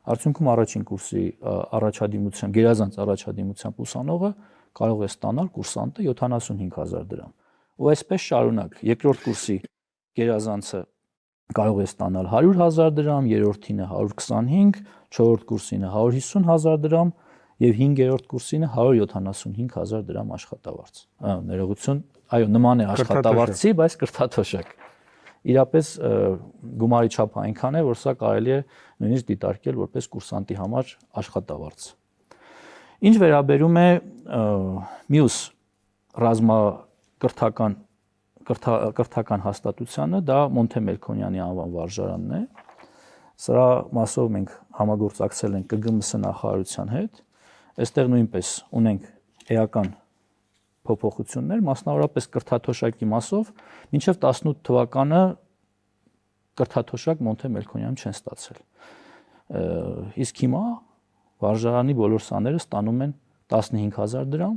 Արդյունքում առաջին կուրսի առաջադիմության, գերազանց առաջադիմության ուսանողը կարող է ստանալ կուրսանտը 75000 դրամ։ Ու այսպես շարունակ, երկրորդ կուրսի գերազանցը կարող է ստանալ 100,000 դրամ, երրորդինը 125, չորրորդ կուրսինը 150,000 դրամ եւ 5-րդ կուրսինը 175,000 դրամ աշխատավարձ։ Ներողություն, այո, նման է աշխատավարձի, բայց կրթաթոշակ։ Իրապես գումարի չափը այնքան է, որ սա կարելի է նույնիսկ դիտարկել որպես կուրսանտի համար աշխատավարձ։ Ինչ վերաբերում է մյուս կրթական հաստատությանը, դա Մոնթե Մելքոնյանի անվան վարժարանն է։ Սրա մասով մենք համագործակցել ենք ԿԳՄՍ նախարարության հետ։ Այստեղ նույնպես ունենք էական փոփոխություններ, մասնավորապես կրթաթոշակի մասով, մինչև 18 թվականը կրթաթոշակ Մոնթե Մելքոնյանում չեն ստացել։ Իսկ հիմա վարժարանի բոլոր սաները ստանում են 15000 դրամ,